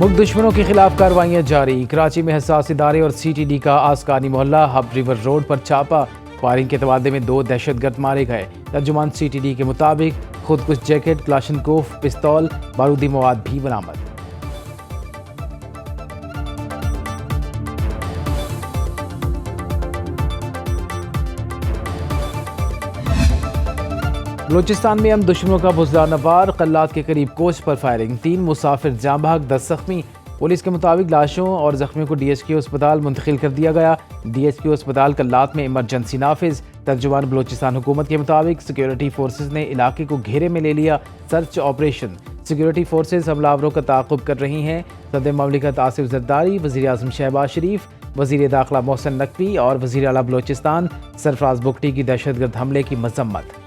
मुल्क दुश्मनों के खिलाफ कार्रवाइयां जारी। कराची में हसास इदारे और CTD का आस्कानी मोहल्ला हब रिवर रोड पर छापा। फायरिंग के तबादले में 2 दहशतगर्द मारे गए। तर्जुमान CTD के मुताबिक खुदकुश जैकेट, क्लाशनकोफ, पिस्तौल, बारूदी मवाद भी बरामद। बलूचिस्तान में हम दुश्मनों का बुज़दार वार। कल्लात के करीब कोच पर फायरिंग, 3 मुसाफिर जाँ भाग, 10 जख्मी। पुलिस के मुताबिक लाशों और जख्मियों को DHQ अस्पताल मुंतकिल कर दिया गया। DHQ अस्पताल कल्लात में इमरजेंसी नाफिज। तर्जुमान बलूचिस्तान हुकूमत के मुताबिक सिक्योरिटी फोर्सेज ने इलाके को घेरे में ले लिया। Search operation. सिक्योरिटी फोर्सेज हमलावरों का ताक़ुब कर रही हैं। सदर ममलिकत आसिफ जरदारी, वज़ीर आज़म शहबाज शरीफ, वज़ीर दाखिला मोहसिन नकवी और वज़ीर आला बलूचिस्तान सरफराज बुगटी की दहशतगर्द हमले की मजम्मत।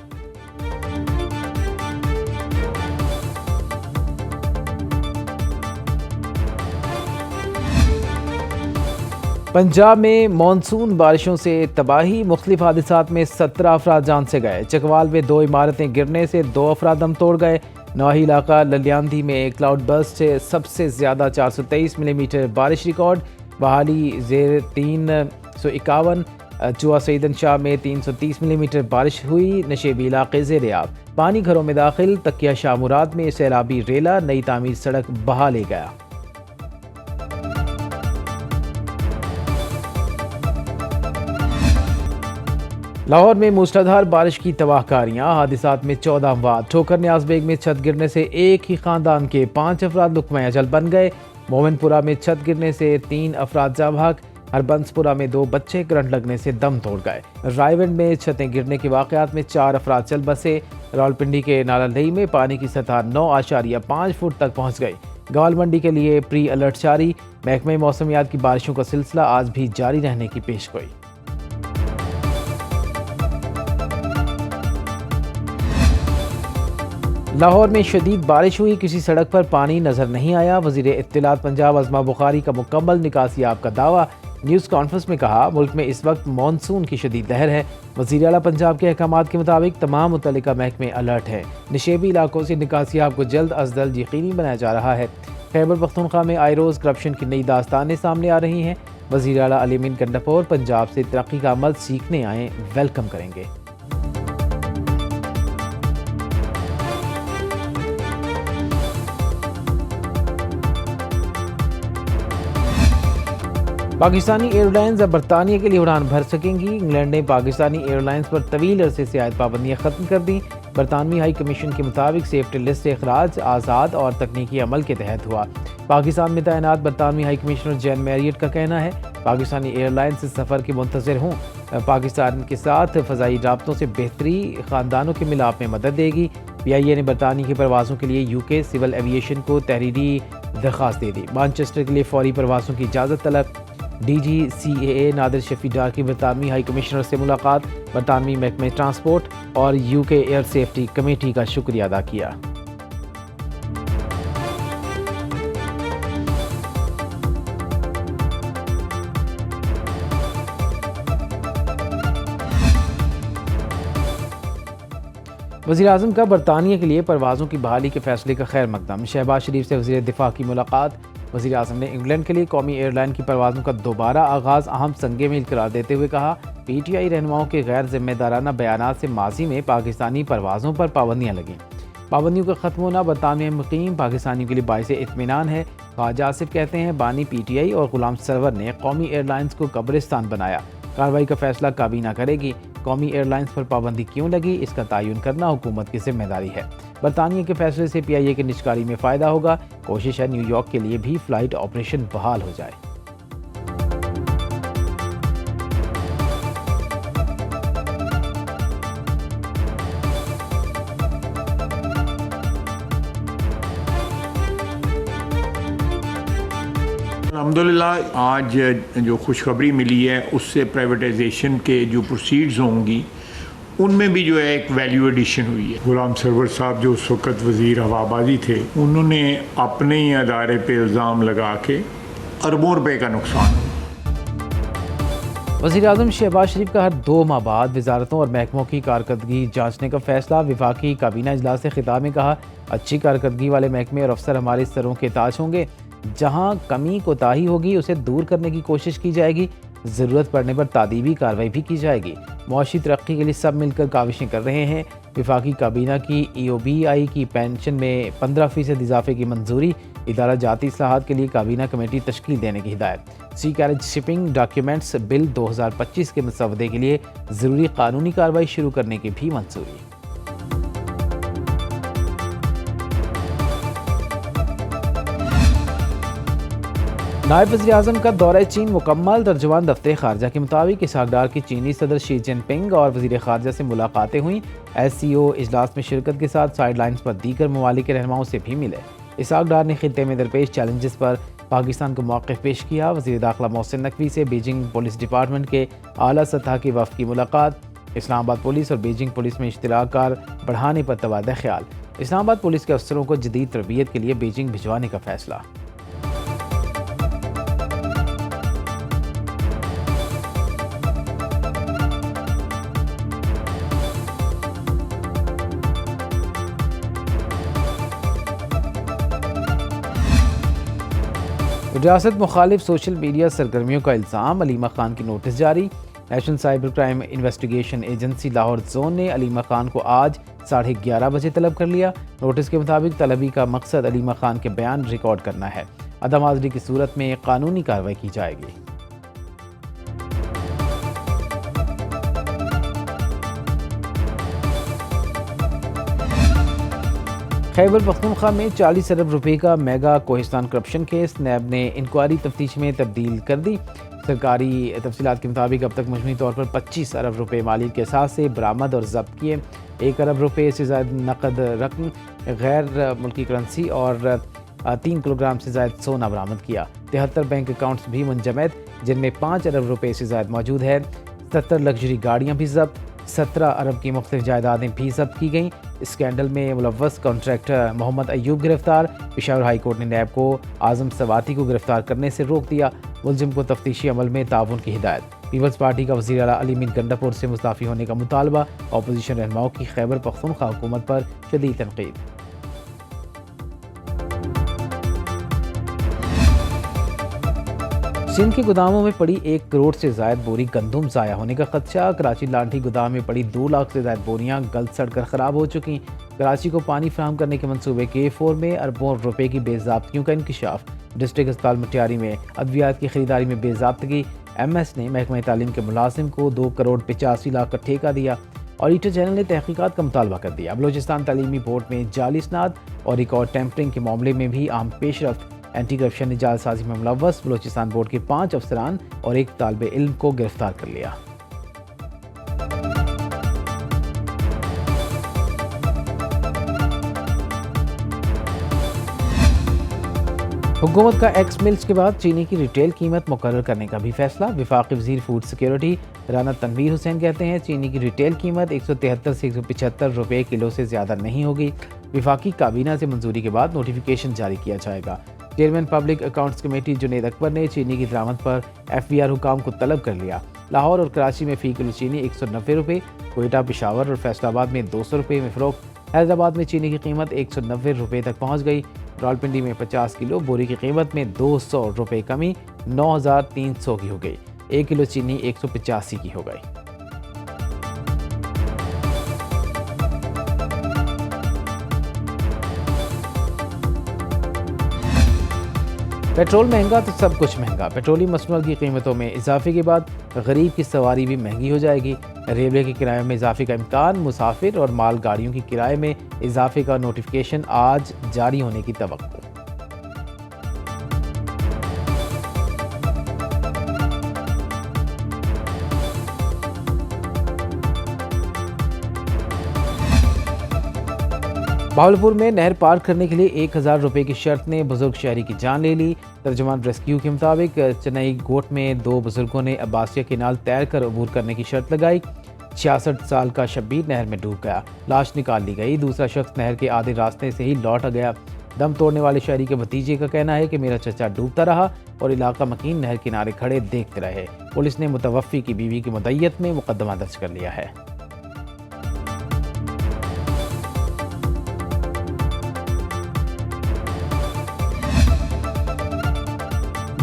पंजाब में मानसून बारिशों से तबाही, मुख्तलिफ हादसात में 17 अफराद जान से गए। चकवाल में 2 इमारतें गिरने से 2 अफराद दम तोड़ गए। नवाही इलाका ललियांदी में क्लाउड बर्स्ट से सबसे ज़्यादा 423 मिलीमीटर बारिश रिकॉर्ड। बहाली ज़ेर 351, चुआ सईदन शाह में 330 मिलीमीटर बारिश हुई। नशेबी इलाके ज़ेर-ए-आब। पानी घरों में दाखिल। तकिया शाह मुराद में सैलाबी रेला नई तामीर सड़क बहा ले गया। लाहौर में मूसलाधार बारिश की तबाहकारियां, हादिसात में 14 अमवात। ठोकर न्याज़बेग में छत गिरने से एक ही खानदान के 5 अफराद लुकमा अजल बन गए। मोमिनपुरा में छत गिरने से 3 अफराद जाँ भाग। हरबंसपुरा में 2 बच्चे करंट लगने से दम तोड़ गए। रायवंड में छतें गिरने के वाक़यात में 4 अफराद चल बसे। रावलपिंडी के नालालही में पानी की सतह 9.5 फुट तक पहुँच गई। गावल मंडी के लिए प्री अलर्ट जारी। महकमे मौसमियात की बारिशों का सिलसिला आज भी जारी रहने की पेशगोई। लाहौर में शदीद बारिश हुई, किसी सड़क पर पानी नजर नहीं आया। वज़ीर इत्तलात पंजाब अज़मा बुखारी का मुकम्मल निकासी आपका दावा। न्यूज़ कॉन्फ्रेंस में कहा, मुल्क में इस वक्त मानसून की शदीद लहर है। वज़ीर आला पंजाब के अहकामात के मुताबिक तमाम मुतल्लिका महकमे अलर्ट है। नशेबी इलाकों से निकासी आपको जल्द अज जल्द यकीनी बनाया जा रहा है। खैबर पख्तूनख्वा में आए रोज़ करप्शन की नई दास्तानें सामने आ रही हैं। वज़ीर आला अली अमीन गंडापुर पंजाब से तरक्की का अमल सीखने आए, वेलकम करेंगे। पाकिस्तानी एयरलाइंस अब बरतानिया के लिए उड़ान भर सकेंगी। इंग्लैंड ने पाकिस्तानी एयरलाइंस पर तवील अरसे से आयद पाबंदियां खत्म कर दी। बरतानवी हाई कमीशन के मुताबिक सेफ्टी लिस्ट से अखराज आज़ाद और तकनीकी अमल के तहत हुआ। पाकिस्तान में तैनात बरतानवी हाई कमिश्नर जैन मैरियट का कहना है, पाकिस्तानी एयरलाइंस इस सफ़र के मुंतज़िर हूँ। पाकिस्तान के साथ फ़ज़ाई राब्तों से बेहतरी ख़ानदानों के मिलाप में मदद देगी। PIA ने बरतानिया की परवाज़ों के लिए UK सिविल एविएशन को तहरीरी दरख्वास्त दे दी। मानचेस्टर के लिए फौरी परवाज़ों की इजाज़त तलब। DGCAA नादिर शफी डार की बरतानवी हाई कमिश्नर से मुलाकात। बरतानवी महकमे ट्रांसपोर्ट और UK एयर सेफ्टी कमेटी का शुक्रिया अदा किया। वज़ीर आज़म का बरतानिया के लिए परवाज़ों की बहाली के फैसले का खैर मकदम। शहबाज शरीफ से वज़ीर दिफा की मुलाकात। वज़ीर आज़म ने इंग्लैंड के लिए कौमी एयरलाइन की परवाज़ों का दोबारा आगाज़ अहम संगे मील करार देते हुए कहा, PTI रहनुमाओं के गैर जिम्मेदाराना बयानात से माजी में पाकिस्तानी परवाज़ों पर पाबंदियाँ लगीं। पाबंदियों का ख़त्म होना बरतानिया में मुक़ीम पाकिस्तानियों के लिए बाइस इत्मीनान है। ख्वाजा आसिफ कहते हैं, बानी PTI और ग़ुलाम सरवर ने कौमी एयरलाइंस को कब्रिस्तान बनाया। कार्रवाई का फैसला काबीना करेगी। कौमी एयरलाइंस पर पाबंदी क्यों लगी, इसका तयन करना हुकूमत की जिम्मेदारी है। बरतानिया के फैसले से PIA के निजकारी में फ़ायदा होगा। कोशिश है न्यूयॉर्क के लिए भी फ़्लाइट ऑपरेशन बहाल हो जाए। अल्हम्दुलिल्लाह आज जो खुशखबरी मिली है उससे प्राइवेटाइजेशन के जो प्रोसीड्स होंगी उनमें भी जो है एक वैल्यू एडिशन हुई है। गुलाम सरवर साहब जो उस वक़्त वज़ीर हवाबाजी थे, उन्होंने अपने ही अदारे पे इल्ज़ाम लगा के अरबों रुपए का नुकसान। वज़ीर आज़म शहबाज शरीफ का हर 2 माह बाद वजारतों और महकमों की कारकर्दगी जांचने का फैसला। वफाकी काबीना इजलास से खिताब में कहा, अच्छी कारकर्दगी वाले महकमे और अफसर हमारे सरों के ताज होंगे। जहां कमी कोताही होगी उसे दूर करने की कोशिश की जाएगी। ज़रूरत पड़ने पर तादीबी कार्रवाई भी की जाएगी। मुआशी तरक्की के लिए सब मिलकर काविशें कर रहे हैं। विफाकी काबीना की EOBI की पेंशन में 15% इजाफे की मंजूरी। इदारा जाती इस्लाहात के लिए काबीना कमेटी तश्कील देने की हिदायत। सी कैरेज शिपिंग डॉक्यूमेंट्स बिल 2025 के मसवदे के लिए ज़रूरी कानूनी कार्रवाई शुरू करने की भी मंजूरी। नायब वज़ीर-ए-आज़म का दौरा चीन मुकम्मल। तर्जुमान दफ्तर खारजा के मुताबिक इसहाक डार की चीनी सदर शी जिनपिंग और वज़ीर खारजा से मुलाकातें हुई। SCO इजलास में शिरकत के साथ साइड लाइन्स पर दीगर ममालिक के रहनुमाओं से भी मिले। इसहाक डार ने खित्ते में दरपेश चैलेंजेस पर पाकिस्तान को मौक़िफ़ पेश किया। वज़ीर दाखिला मोहसिन नकवी से बीजिंग पुलिस डिपार्टमेंट के आला सतह के वफ़द की मुलाकात। इस्लामाबाद पुलिस और बीजिंग पुलिस में इश्तिराक बढ़ाने पर तबादला ख्याल। इस्लामाबाद पुलिस के अफसरों को जदीद तरबियत के लिए बीजिंग भिजवाने का फैसला। रियासत मुखालिफ सोशल मीडिया सरगर्मियों का इल्ज़ाम। अलीमा खान की नोटिस जारी। National cyber crime investigation agency Lahore zone ने अलीमा खान को आज 11:30 बजे तलब कर लिया। नोटिस के मुताबिक तलबी का मकसद अलीमा खान के बयान रिकॉर्ड करना है। अदम हाज़िरी की सूरत में कानूनी कार्रवाई की जाएगी। खैबर पख्तूनख्वा में 40 अरब रुपए का मेगा कोहिस्तान करप्शन केस। नैब ने इंक्वायरी तफ्तीश में तब्दील कर दी। सरकारी तफसीलात के मुताबिक अब तक मजमूई तौर पर 25 अरब रुपए माली के साथ से बरामद और जब्त किए। 1 अरब रुपए से ज़्यादा नकद रकम, गैर मुल्की करेंसी और 3 किलोग्राम से ज़्यादा सोना बरामद किया। 73 बैंक अकाउंट्स भी मुंजमद, जिनमें 5 अरब रुपए से ज़्यादा मौजूद है। 70 लग्जरी गाड़ियाँ भी जब्त। 17 अरब की मुख्तलिफ जायदादें भी जब्त की गईं। स्कैंडल में मुलव्वस कॉन्ट्रैक्टर मोहम्मद अयूब गिरफ्तार। पेशावर हाई कोर्ट ने नैब को आजम सवाती को गिरफ्तार करने से रोक दिया। मुलजिम को तफ्तीशी अमल में ताउन की हिदायत। पीपल्स पार्टी का वज़ीर आला अली मीर गंडापुर से मुस्ताफ़ी होने का मुतालबा। अपोजिशन रहनुमाओं की खैबर पख्तूनख्वा हुकूमत पर शदीद तनकीद। सिंध के गोदामों में पड़ी 1 करोड़ से ज़ायद बोरी गंदम ज़ाया होने का खदशा। कराची लाठी गोदाम में पड़ी 2 लाख से ज़ायद बोरियां गल सड़ कर ख़राब हो चुकी। कराची को पानी फराहम करने के मंसूबे K4 में अरबों रुपए की बेज़ाब्तियों का इंकशाफ। डिस्ट्रिक्ट अस्पताल मटियारी में अद्वियात की खरीदारी में बेज़ाब्तगी। MS ने महकमा तालीम के मुलाजिम को 2 करोड़ 85 लाख का ठेका दिया। ऑडिटर जनरल ने तहकीकात का मुतालबा कर दिया। बलोचिस्तान तालीमी बोर्ड में जाली इसनाद और रिकॉर्ड टेम्परिंग के मामले में भी आम पेशरफ्त। एंटी करप्शन ने जालसाजी में मुलव्वस बलोचिस्तान बोर्ड के 5 अफसरान और 1 तालिब इल्म को गिरफ्तार कर लिया। हुकूमत का एक्स मिल्स के बाद चीनी की रिटेल कीमत मुकर्रर करने का भी फैसला। वफाकी वज़ीर फूड सिक्योरिटी राना तनवीर हुसैन कहते हैं चीनी की रिटेल कीमत 173 से 175 रुपये किलो से ज़्यादा नहीं होगी। वफाकी काबीना से मंजूरी के बाद नोटिफिकेशन जारी किया जाएगा। Chairman public accounts committee Junaid Akbar ने चीनी की दरामद पर FBR हुकाम को तलब कर लिया। लाहौर और कराची में फ़ी किलो चीनी 190 रुपये, कोयटा, पेशावर और फैसलाबाद में 200 रुपये में फ़रोख्त। हैदराबाद में चीनी की कीमत 190 रुपये तक पहुँच गई। रावलपिंडी में 50 किलो बोरी की कीमत में 200 रुपये कमी 9300 की हो गई। 1 किलो चीनी 185 की हो गई। पेट्रोल महंगा तो सब कुछ महंगा। पेट्रोलियम मसनूआत की कीमतों में इजाफे के बाद गरीब की सवारी भी महंगी हो जाएगी। रेलवे के किराए में इजाफे का इम्कान। मुसाफिर और माल गाड़ियों की किराए में इजाफे का नोटिफिकेशन आज जारी होने की तवक्को। भावलपुर में नहर पार करने के लिए 1000 रुपये की शर्त ने बुजुर्ग शहरी की जान ले ली। तर्जुमान रेस्क्यू के मुताबिक चेन्नई गोट में 2 बुजुर्गों ने अब्बासिया केनाल तैर कर अबूर करने की शर्त लगाई। 66 साल का शब्बीर नहर में डूब गया, लाश निकाल ली गई। दूसरा शख्स नहर के आधे रास्ते से ही लौट गया। दम तोड़ने वाले शहरी के भतीजे का कहना है कि मेरा चचा डूबता रहा और इलाका मकीन नहर किनारे खड़े देखते रहे। पुलिस ने मुतवफ़्फ़ी की बीवी की मुद्दत में मुकदमा दर्ज कर लिया है।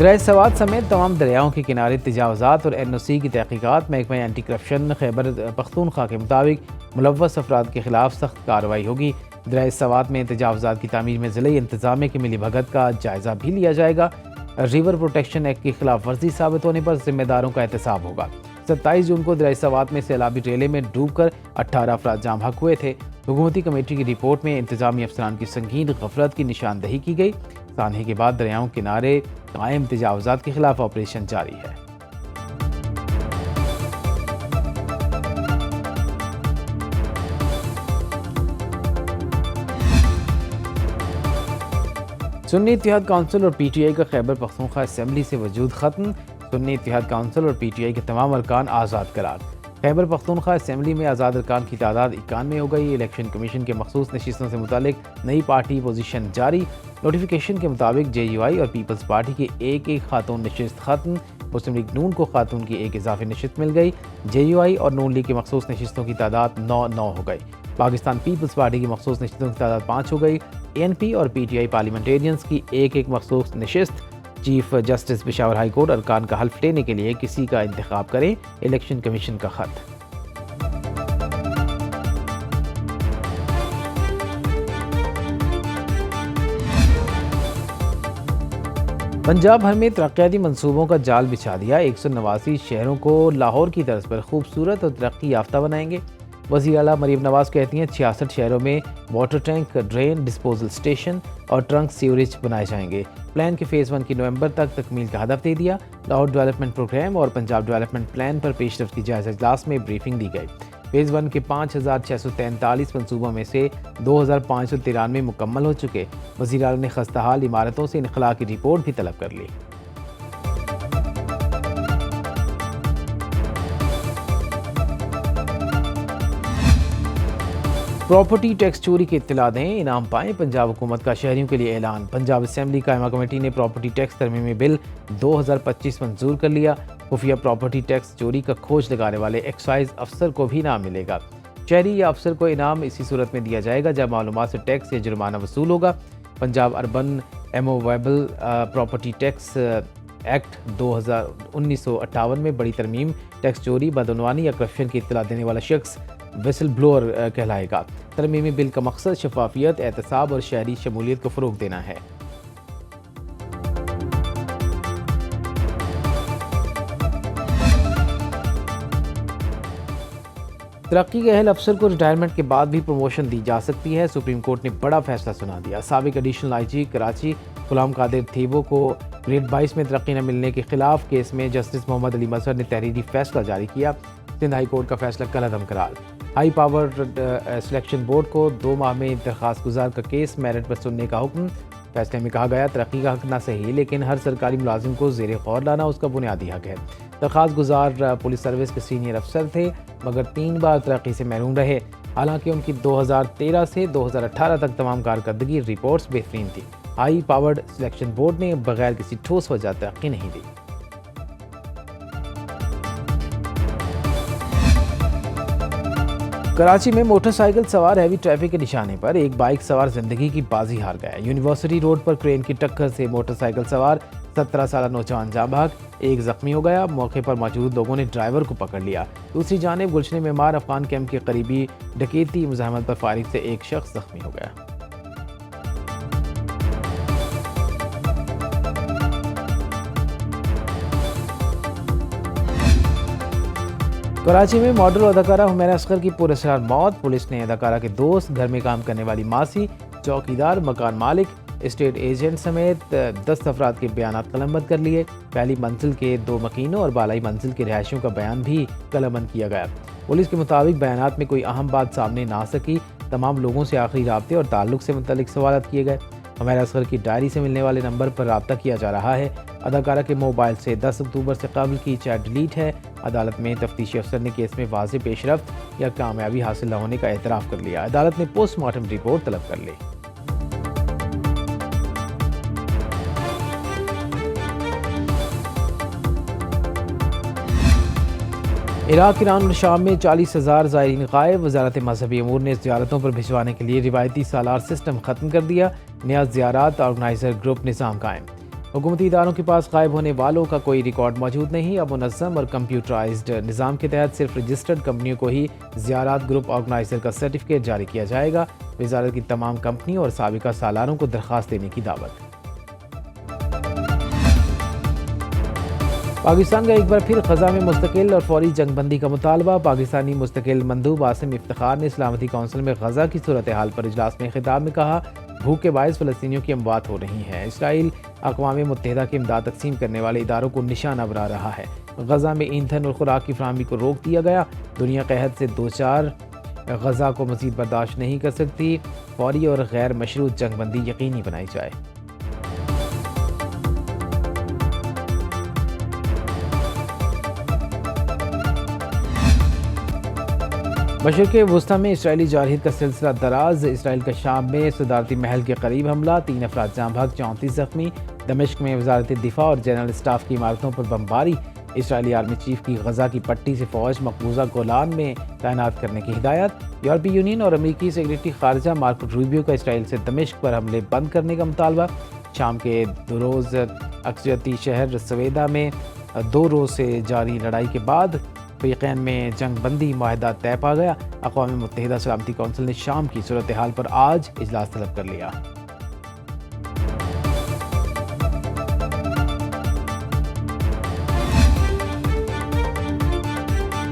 दरिया सवात समेत तमाम दरियाओं के किनारे तजावज़ात और NOC की तहकीकात महकमा एंटी करप्शन खैबर पख्तूनख्वा के मुताबिक मुलव्वस अफराद के खिलाफ सख्त कार्रवाई होगी। दरिया सवात में तजावज़ात की तामीर में ज़िले इंतज़ामिया की मिली भगत का जायज़ा भी लिया जाएगा। रिवर प्रोटेक्शन एक्ट की खिलाफ वर्जी साबित होने पर जिम्मेदारों का एहतसाब होगा। 27 जून को दरिया सवात में सैलाबी ट्रेले में डूबकर 18 अफराद जाम हक हुए थे। हुकूमती कमेटी की रिपोर्ट में इंतजामी अफसरान की संगीन गफलत की निशानदही की गई। सानहे के बाद दरियाओं किनारे कायम तजावज़ात के खिलाफ ऑपरेशन जारी है। सुन्नी इत्तेहाद काउंसिल और PTI का खैबर पख्तूनख्वा असेंबली से वजूद खत्म। सुन्नी इत्तेहाद काउंसिल और PTI के तमाम अरकान आज़ाद करार। खैबर पख्तूनख्वा असेंबली में आज़ाद अरकान की तादाद 91 हो गई। इलेक्शन कमीशन के मखसूस नशिस्तों से मुतालिक नई पार्टी पोजीशन जारी। नोटिफिकेशन के मुताबिक JUI और पीपल्स पार्टी की एक खातून नशिस्त खत्म। मुस्लिम लीग नून को खातून की एक इजाफी नशिस्त मिल गई। JUI और नून लीग की मखसूस नशिस्तों की तादाद 9 हो गई। पाकिस्तान पीपल्स पार्टी की मखसूस नशिस्तों की तादाद 5 हो गई। ANP और PTI पार्लियामेंटेरियंस की एक मखसूस नशिस्त। Chief justice Peshawar high court अरकान का हल्फ लेने के लिए किसी का इंतखाब करें, इलेक्शन कमीशन का खत। पंजाब भर में तरक्याती मंसूबों का जाल बिछा दिया। 189 शहरों को लाहौर की तर्ज पर खूबसूरत और तरक्की याफ्ता बनाएंगे। वज़ीर आला मरीम नवाज़ कहती हैं 66 शहरों में water tank, drain, disposal station और ट्रंक सीवरेज बनाए जाएंगे। प्लान के फ़ेज़ 1 की नवंबर तक तकमील का हदफ दे दिया। लाहौर डेवलपमेंट प्रोग्राम और पंजाब डेवलपमेंट प्लान पर पेशरफ्त की जायज़ा इजलास में ब्रीफिंग दी गई। फ़ेज़ 1 के 5643 मनसूबों में से 2593 मुकम्मल हो चुके। वज़ीर आला ने खस्ताहाल इमारतों से इनखला की रिपोर्ट भी तलब कर ली। प्रॉपर्टी टैक्स चोरी की इत्तला दें, इनाम पाएं। पंजाब हुकूमत का शहरियों के लिए ऐलान। पंजाब असेंबली कायमा कमेटी ने प्रॉपर्टी टैक्स तरमीमी बिल 2025 मंजूर कर लिया। खुफिया प्रॉपर्टी टैक्स चोरी का खोज लगाने वाले एक्साइज अफसर को भी इनाम मिलेगा। शहरी या अफसर को इनाम इसी सूरत में दिया जाएगा जब मालूमात से टैक्स या जुर्माना वसूल होगा। Punjab urban immovable property tax act 1958 में बड़ी तरमीम। टैक्स चोरी, बदअनवानी या करप्शन की इत्तला देने वाला शख्स विसल ब्लोअर कहलाएगा। तरमीमी बिल का मकसद शफाफियत, एहतसाब और शहरी शमूलियत को फ़रोग़ देना है। तरक्की के अहल अफसर को रिटायरमेंट के बाद भी प्रमोशन दी जा सकती है। सुप्रीम कोर्ट ने बड़ा फैसला सुना दिया। साबिक additional IG Karachi Ghulam Qadir Thibaut को ग्रेड 22 में तरक्की न मिलने के खिलाफ केस में जस्टिस मोहम्मद अली मजहर ने तहरीरी फैसला जारी किया। सिंध हाई कोर्ट का फैसला कलअदम करार। हाई पावर सिलेक्शन बोर्ड को 2 माह में दरख्वास्त गुजार का केस मेरिट पर सुनने का हुक्म। फैसले में कहा गया तरक्की का हक ना सही, लेकिन हर सरकारी मुलाजिम को ज़ेरे गौर लाना उसका बुनियादी हक है। दरख्वास्त गुजार पुलिस सर्विस के सीनियर अफसर थे, मगर 3 बार तरक्की से महरूम रहे। हालांकि उनकी 2013 से 2018 तक तमाम कारकर्दगी रिपोर्ट्स बेहतरीन थी। हाई पावर्ड सिलेक्शन बोर्ड ने बगैर किसी ठोस वजह तरक्की नहीं दी। कराची में मोटरसाइकिल सवार हैवी ट्रैफिक के निशाने पर एक बाइक सवार जिंदगी की बाजी हार गया। यूनिवर्सिटी रोड पर क्रेन की टक्कर से मोटरसाइकिल सवार 17 साल नौजवान जाँ भाग, एक जख्मी हो गया। मौके पर मौजूद लोगों ने ड्राइवर को पकड़ लिया। दूसरी जानिब गुलशन मेमार अफगान कैंप के करीबी डकैती मुज़ाहमत पर फायरिंग से एक शख्स जख्मी हो गया। कराची में मॉडल अदाकारा हुमैरा असगर की पुरअसरार मौत। पुलिस ने अदाकारा के दोस्त, घर में काम करने वाली मासी, चौकीदार, मकान मालिक, एस्टेट एजेंट समेत 10 अफराद के बयान कलमबंद कर लिए। पहली मंजिल के 2 मकीनों और बालाई मंजिल के रिहायशियों का बयान भी कलमबंद किया गया। पुलिस के मुताबिक बयानात में कोई अहम बात सामने ना सकी। तमाम लोगों से आखिरी राब्ते और ताल्लुक से मुतल्लिक सवाल किए गए। हुमैरा असगर की डायरी से मिलने वाले नंबर पर रब्ता किया जा रहा है। अदाकारा के मोबाइल से 10 अक्टूबर से कबल की चैट डिलीट है। अदालत में तफ्तीशी अफसर ने केस में वाज़ेह पेशरफ्त या कामयाबी हासिल न होने का एतराफ़ कर लिया। अदालत ने पोस्टमार्टम रिपोर्ट तलब कर ली। इराक, ईरान और शाम में 40,000 ज़ायरीन गायब। वज़ारत मज़हबी अमूर ने ज़ियारतों पर भिजवाने के लिए रिवायती सालार सिस्टम ख़त्म कर दिया। नया ज़ियारात ऑर्गेनाइज़र ग्रुप निज़ाम कायम। हुकूमती इदारों के पास गायब होने वालों का कोई रिकॉर्ड मौजूद नहीं। अब मुनज़्ज़म और कंप्यूटराइज्ड निज़ाम के तहत सिर्फ रजिस्टर्ड कंपनियों को ही ज़ियारत ग्रुप ऑर्गेनाइजर का सर्टिफिकेट जारी किया जाएगा। वजारत की तमाम कंपनियों और साबिका सालारों को दरख्वास्त देने की दावत। पाकिस्तान का एक बार फिर ग़ज़ा में मुस्तकिल और फौरी जंगबंदी का मुतालबा। पाकिस्तानी मुस्तकिल मंदूब आसिम इफ्तिखार ने सलामती कौंसिल में ग़ज़ा की सूरत हाल पर इजलास में खिताब में कहा, भूख के बायस फ़लस्तीनियों की अमवात हो रही है। इसराइल अक़वाम मुत्तहिदा की इमदाद तकसीम करने वाले इदारों को निशाना बना रहा है। ग़ज़ा में ईंधन और खुराक की फराहमी को रोक दिया गया। दुनिया कहत से दो चार ग़ज़ा को मज़ीद बर्दाश्त नहीं कर सकती। फौरी और गैर मशरूत जंगबंदी यकीनी बनाई जाए। मशरिक़ वुस्ता में इसराइली जारहीद का सिलसिला दराज। इसराइल का शाम में सदारती महल के करीब हमला, 3 अफराद जाँ भाग, 34 जख्मी। दमिश्क में वजारत दिफा और जनरल स्टाफ की इमारतों पर बमबारी। इसराइली आर्मी चीफ की ग़ज़ा की पट्टी से फ़ौज मकबूजा गोलान में तैनात करने की हिदायत। यूरोपीय यूनियन और अमरीकी सेक्रेटरी ख़ारजा मार्को रूबियो का इसराइल से दमिश्क पर हमले बंद करने का मुतालबा। शाम के दुरोज़ अक्सरियती शहर सवेदा में 2 रोज़ से जारी लड़ाई के बाद फ़रीक़ैन में जंग बंदी माहिदा तय पा गया। अक़वाम मुत्तहिदा सलामती कौंसिल ने शाम की सूरत हाल पर आज इजलास तलब कर लिया।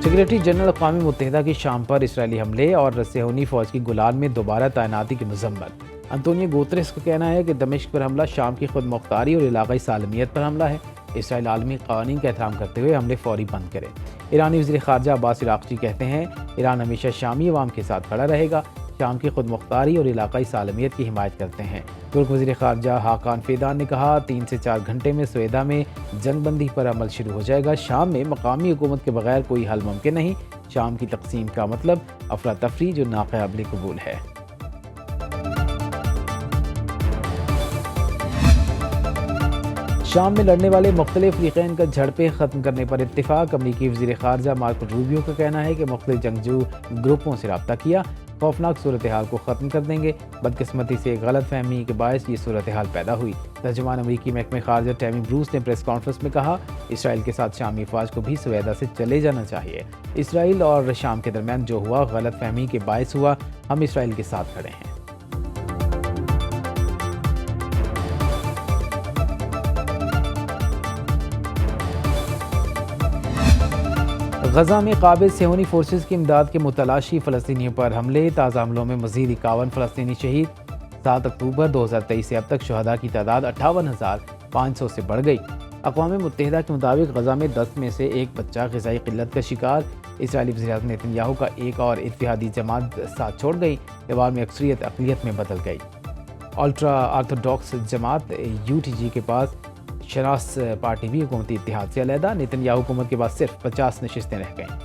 सेक्रेटरी जनरल अक़वाम मुत्तहिदा की शाम पर इसराइली हमले और सेहूनी फ़ौज की गुलान में दोबारा तैनाती की मज़म्मत। अंतोनियो गुतेरेस का कहना है कि दमिश्क पर हमला शाम की खुद मुख्तारी और इलाक़ाई सालमियत पर हमला है। इसराइल आलमी क़वानीन का एहतराम करते हुए हमले फौरी बंद करे। ईरानी वज़ीर ख़ारजा अब्बास इराक़ची कहते हैं, ईरान हमेशा शामी अवाम के साथ खड़ा रहेगा, शाम की खुद मुख्तारी और इलाक़ाई सालमियत की हिमायत करते हैं। तुर्क वज़ीर ख़ारजा हाकान फ़िदान ने कहा, 3 से 4 घंटे में सवेदा में जंगबंदी पर अमल शुरू हो जाएगा। शाम में मकामी हुकूमत के बगैर कोई हल मुमकिन नहीं। शाम की तकसीम का मतलब अफरा तफरी जो नाक़ाबिल कबूल है। शाम में लड़ने वाले मुख्तलिफ फ़रीक़ैन का झड़पें ख़त्म करने पर इत्तिफ़ाक़। अमरीकी वज़ीर ख़ारजा मार्को रूबियो का कहना है कि मुख्तलिफ जंगजू ग्रुपों से रब्ता किया, खौफनाक सूरत हाल को ख़त्म कर देंगे। बदकिस्मती से गलत फहमी के बायस ये सूरत हाल पैदा हुई। तर्जुमान अमरीकी महकमे ख़ारजा टैमी ब्रूस ने प्रेस कॉन्फ्रेंस में कहा, इसराइल के साथ शामी फ़ौज को भी सवेदा से चले जाना चाहिए। इसराइल और शाम के दरमियान जो हुआ गलत फहमी के बायस हुआ, हम इसराइल के साथ खड़े हैं। ग़ज़ा में काबिल सेहूनी फोर्सेस की इमदाद के मुतलाशी फ़लस्तीनियों पर हमले। ताज़ा हमलों में मज़ीद 51 फ़लस्तीनी शहीद। 7 अक्टूबर 2023 से अब तक शुहदा की तादाद 58,500 से बढ़ गई। अक़वाम मुत्तहिदा के मुताबिक ग़ज़ा में 10 में से 1 बच्चा ग़िज़ाई क़िल्लत का शिकार। इसराइली वज़ीर नेतन्याहू का एक और इत्तेहादी जमात साथ छोड़ गई। त्योहार में अक्सरियत अक़लियत में बदल गई। अल्ट्रा आर्थोडॉक्स जमात UTG के पास शरास पार्टी भी हुकूमती इत्तेहाद से अलहदा। नेतन्याहू हुकूमत के पास सिर्फ 50 नशिस्तें रह गईं।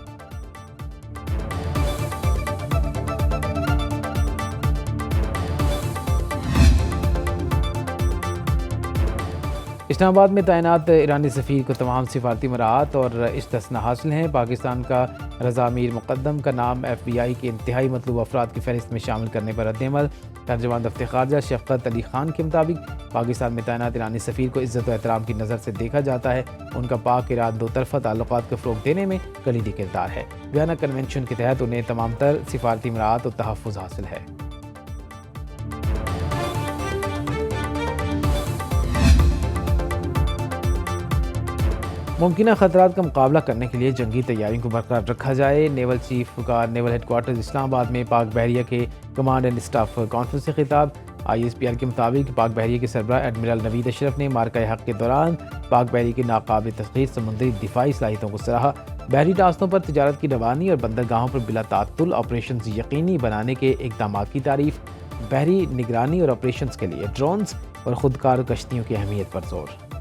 इस्लामाबाद में तैनात ईरानी सफ़ीर को तमाम सिफारती मराहत और इस्तिस्ना हासिल हैं। पाकिस्तान का रज़ा मीर मुक़द्दम का नाम FBI के इंतहाई मतलूब अफराद की फहरिस्त में शामिल करने पर रद्द-ए-अमल। तर्जुमान दफ्तर ख़ारजा शफ़क़त अली ख़ान के मुताबिक पाकिस्तान में तैनात ईरानी सफ़ीर को इज़्ज़त व एहतराम की नज़र से देखा जाता है। उनका पाक ईरान दो तरफ़ा ताल्लुक़ात को फ़रोग़ देने में कलीदी किरदार है। वियना कन्वेंशन के तहत उन्हें तमाम तर सिफारती मराहत और तहफ़्फ़ुज़ हासिल है। मुमकिन ख़तरात का मुकाबला करने के लिए जंगी तैयारियों को बरकरार रखा जाए। नेवल चीफ का नेवल हेडक्वार्टर इस्लामाबाद में पाक बहरिया के कमांड एंड स्टाफ कॉन्फ्रेंस से खिताब। ISPR के मुताबिक पाक बहरिया के सरबराह एडमिरल नवीद अशरफ ने मार्का हक़ के दौरान पाक बहरिया की नाकाबिल तस्ख़ीर समुद्री दिफाई सलाहियतों को सराहा। बहरी रास्तों पर तिजारत की रवानी और बंदरगाहों पर बिला तात्तुल ऑपरेशन यकीनी बनाने के इक़दामात की तारीफ़। बहरी निगरानी और ऑपरेशन के लिए ड्रोन्स और खुदकार कश्तियों की अहमियत पर जोर।